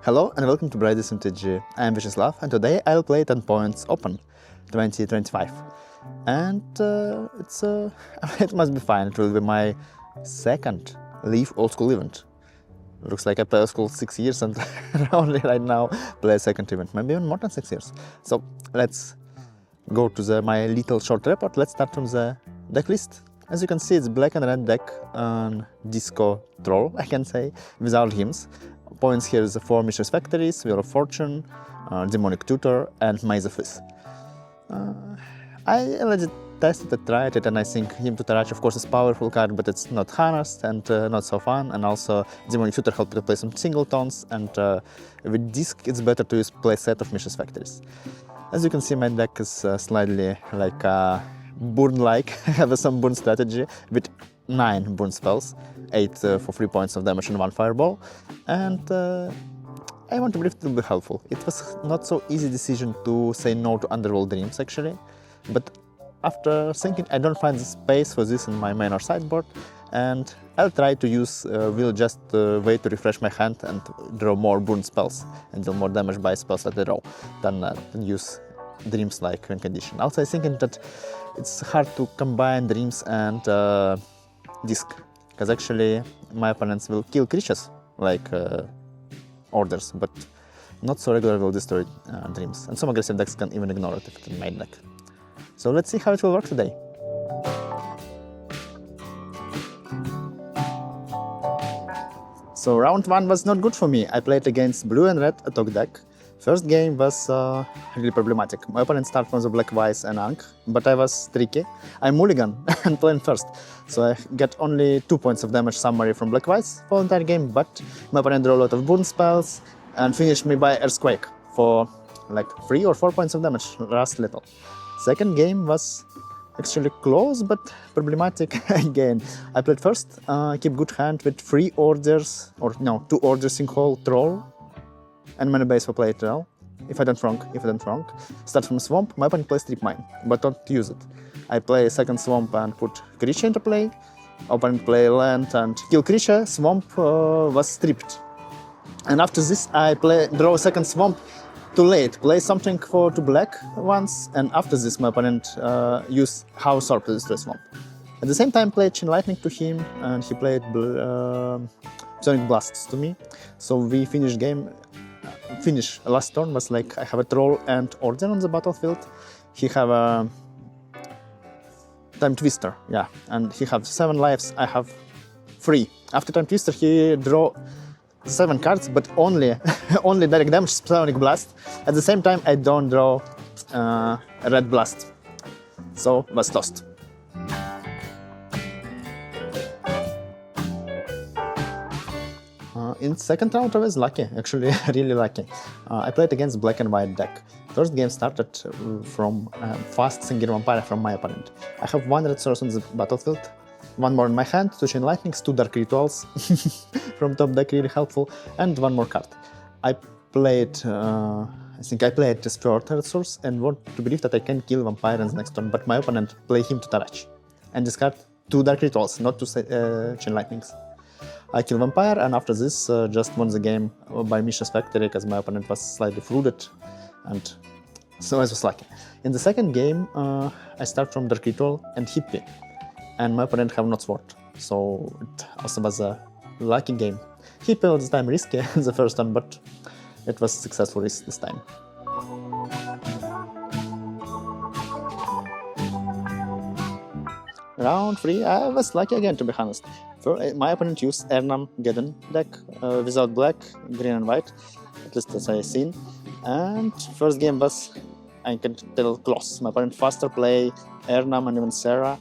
Hello and welcome to MtG. I am Vyacheslav and today I'll play 10 Points Open 2025. And it must be fine, it will be my second Leaf Old School event. Looks like I play Old School 6 years and only right now play a second event, maybe even more than 6 years. So let's go to my little short report. Let's start from the deck list. As you can see, it's black and red deck on Disco Troll, I can say, without hymns. Points here is the 4 Mishra's Factories, Wheel of Fortune, Demonic Tutor, and Maze of Fizz. I already tested it, tried it, and I think Hymn to Tarach, of course, is a powerful card, but it's not harnessed and not so fun. And also, Demonic Tutor helps to play some singletons, and with Disc, it's better to use play set of Mishra's Factories. As you can see, my deck is slightly like burn-like. I have some burn strategy with 9 burn spells, 8 for 3 points of damage and 1 fireball, and I want to believe it will be helpful. It was not so easy decision to say no to Underworld Dreams actually, but after thinking I don't find the space for this in my main or sideboard, and I'll try to use will just wait to refresh my hand and draw more burn spells and deal more damage by spells that I draw than use Dreams like win condition. Also, I'm thinking that it's hard to combine Dreams and Disc, because actually my opponents will kill creatures like Orders, but not so regular will destroy Dreams, and some aggressive decks can even ignore it if it's in main deck. So let's see how it will work today. So round 1 was not good for me. I played against blue and red attack deck. First game was really problematic. My opponent started from the black, white and Ankh, but I was tricky. I mulligan and playing first, so I get only 2 points of damage summary from black, white for the entire game, but my opponent drew a lot of burn spells and finished me by Earthquake for like 3 or 4 points of damage, last little. Second game was actually close, but problematic again. I played first, keep good hand with 3 orders, or no, 2 orders sinkhole troll, and mana base for play it well. If I don't wrong. Start from swamp, my opponent plays Strip Mine, but don't use it. I play second swamp and put creature into play. Opponent play land and kill creature, swamp was stripped. And after this I draw a second swamp too late, play something for 2 black once, and after this my opponent use House Orb to destroy swamp. At the same time played Chain Lightning to him, and he played Sonic Blasts to me. So we finished game. Last turn was like I have a troll and order on the battlefield. He have a Time Twister, yeah, and he have 7 lives. I have 3. After Time Twister, he draw 7 cards, but only direct damage Sonic Blast. At the same time, I don't draw Red Blast, so was lost. In second round I was lucky, actually really lucky. I played against black and white deck. First game started from fast Singer Vampire from my opponent. I have 1 red source on the battlefield, 1 more in my hand, 2 Chain Lightnings, 2 Dark Rituals from top deck, really helpful, and 1 more card. I think I played this 4th red source and want to believe that I can kill Vampire in the next turn, but my opponent play Hymn to Tarach and discard 2 Dark Rituals, not 2 Chain Lightnings. I kill Vampire, and after this just won the game by Mishra's Factory because my opponent was slightly flooded, and so I was lucky. In the second game I start from Dark Ritual and Hippie, and my opponent have not Sword, so it also was a lucky game. Hippie at this time risky the first one, but it was successful risk this time. Round 3, I was lucky again, to be honest. My opponent used Ernam Geddon deck without black, green and white, at least as I seen. And first game was, I can tell, close. My opponent faster play Ernam and even Sarah,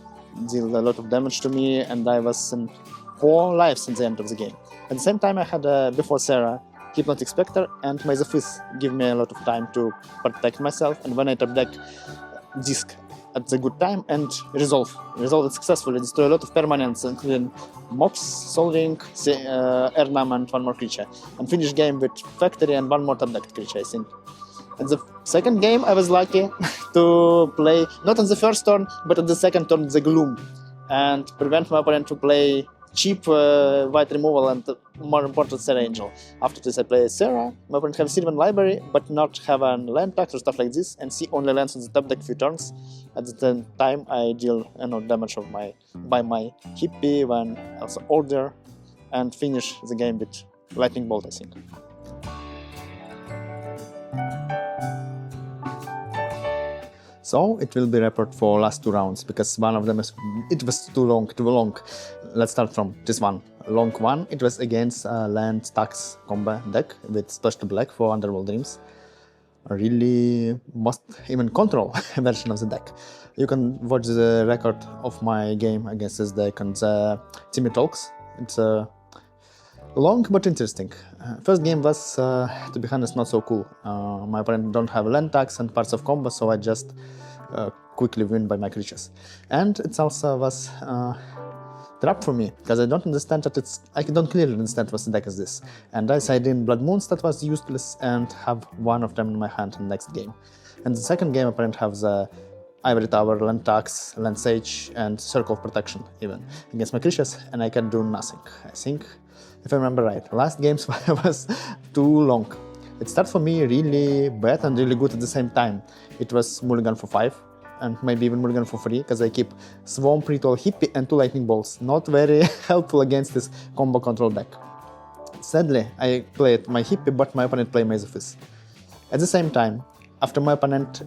deal a lot of damage to me, and I was in 4 lives at the end of the game. At the same time I had, before Sarah, Hypnotic Spectre and Maze of Fizz give me a lot of time to protect myself, and when I tap deck Disc at the good time and resolve it successfully, destroy a lot of permanents including mobs, solving, Ernam and 1 more creature, and finish game with Factory and 1 more top deck creature, I think. At the second game I was lucky to play not on the first turn but on the second turn the Gloom, and prevent my opponent to play cheap white removal and more important Sarah Angel. After this I play Sarah, my opponent have Sylvan Library but not have a land tax or stuff like this, and see only lands on the top deck few turns. At the same time I deal damage of by my hippie when also order, and finish the game with lightning bolt, I think. So it will be report for last 2 rounds because one of them it was too long. Let's start from this one. Long one, it was against land tax combo deck with splash to black for Underworld Dreams. Really most even control version of the deck. You can watch the record of my game against this deck on the Timmy Talks. It's long but interesting. First game was, to be honest, not so cool. My opponent don't have land tax and parts of combo, so I just quickly win by my creatures. And it also was trap for me, because I don't understand that I don't clearly understand what the deck is this. And I side in Blood Moons that was useless and have one of them in my hand in the next game. And the second game, opponent have the Ivory Tower, Land Tax, Land Sage, and Circle of Protection even against my creatures, and I can do nothing. I think, if I remember right, last games was too long. It started for me really bad and really good at the same time. It was mulligan for 5, and maybe even mulligan for 3, because I keep Swamp, Ritual, Hippie, and 2 Lightning Bolts. Not very helpful against this combo control deck. Sadly, I played my Hippie, but my opponent played Maze of Fizz. At the same time, after my opponent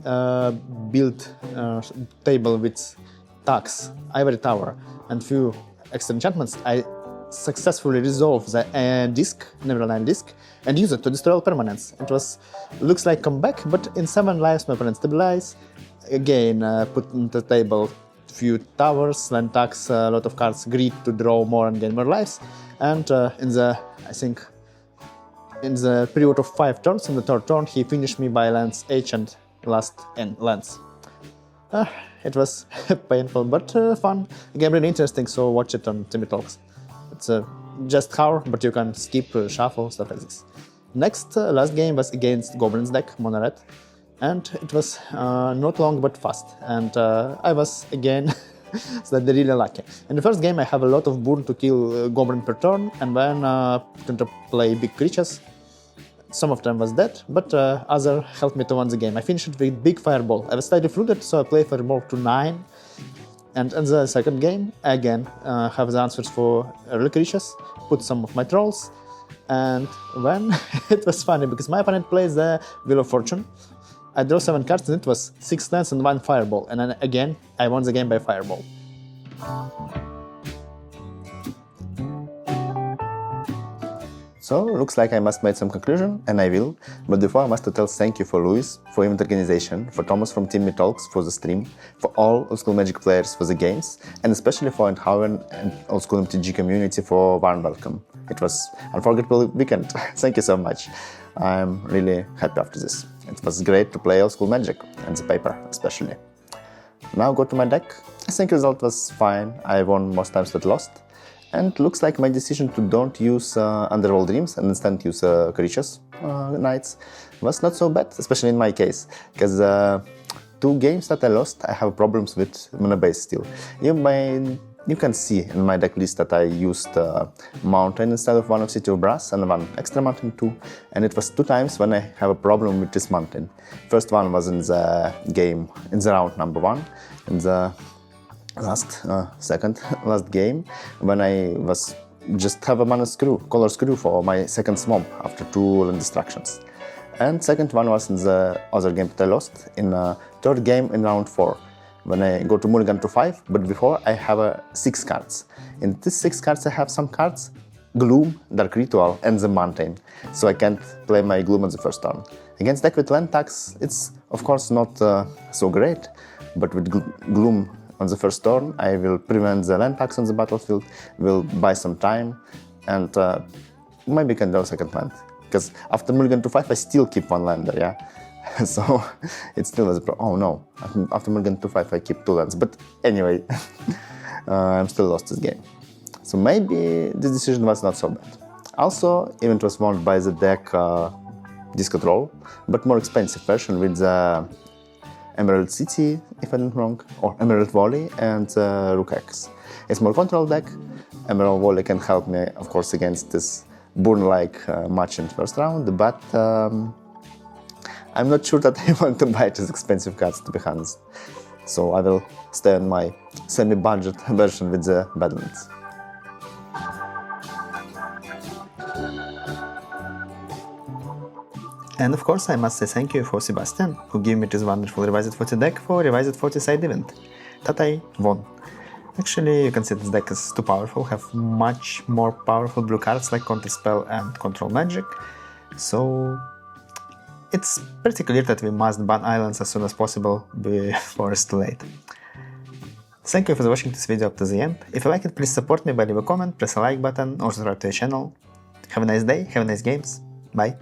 built table with Tax, Ivory Tower, and few extra enchantments, I successfully resolved the disc, Neverland disc, and use it to destroy all permanents. It looks like comeback, but in 7 lives my opponent stabilize. Again, put on the table few towers, land tax, a lot of cards, greed to draw more and gain more lives. And I think in the period of 5 turns, in the 3rd turn, he finished me by lands H and last N lands. It was painful but fun. Again, really interesting, so watch it on Timmy Talks. It's just hour, but you can skip, shuffle, stuff like this. Next, last game was against Goblins deck, Mono Red, and it was not long but fast, and I was again really lucky. In the first game I have a lot of burn to kill Goblin per turn, and when trying to play big creatures, some of them was dead, but other helped me to win the game. I finished it with big Fireball. I was slightly flooded, so I played Fireball to 9. And in the second game, again, have the answers for early creatures, put some of my trolls, and when it was funny because my opponent plays the Wheel of Fortune. I draw 7 cards and it was 6 lands and 1 Fireball, and then again, I won the game by Fireball. So, looks like I must make some conclusion, and I will, but before I must tell thank you for Luis for event organization, for Thomas from Timmy Talks for the stream, for all Old School Magic players for the games, and especially for Eindhoven and Old School MTG community for warm welcome. It was unforgettable weekend. Thank you so much. I'm really happy after this. It was great to play Old School Magic, and the paper especially. Now go to my deck. I think the result was fine. I won most times but lost. And looks like my decision to don't use Underworld Dreams and instead use creatures, knights, was not so bad, especially in my case, because 2 games that I lost, I have problems with mana base still. You can see in my deck list that I used Mountain instead of one of City of Brass and 1 extra Mountain too, and it was 2 times when I have a problem with this Mountain. First one was in the game, in the round number 1, in the last game, when I was just have a mana screw, color screw for my second swamp after 2 land distractions. And second one was in the other game that I lost, in 3rd game in round 4, when I go to mulligan to 5, but before I have 6 cards. In these 6 cards I have some cards, Gloom, Dark Ritual, and the Mountain, so I can't play my Gloom on the first turn. Against deck with land tax, it's of course not so great, but with Gloom on the first turn, I will prevent the land tax on the battlefield, will buy some time, and maybe can draw second land. Because after mulligan to 5, I still keep 1 lander, yeah? So it still has a problem. Oh no, after mulligan to 5, I keep 2 lands. But anyway, I'm still lost this game. So maybe this decision was not so bad. Also, event was won by the deck Disco Troll, but more expensive version with the Emerald City, if I'm not wrong, or Emerald Valley and Rook X. It's more control deck, Emerald Volley can help me, of course, against this Burn-like match in first round, but I'm not sure that I want to buy these expensive cards, to be honest. So I will stay on my semi-budget version with the Badlands. And of course I must say thank you for Sebastian, who gave me this wonderful Revised 40 deck for Revised 40 side event that I won. Actually, you can see this deck is too powerful, have much more powerful blue cards like Counterspell and Control Magic, so it's pretty clear that we must ban islands as soon as possible before it's too late. Thank you for watching this video up to the end. If you like it, please support me by leaving a comment, press a like button or subscribe to the channel. Have a nice day, have a nice games, bye!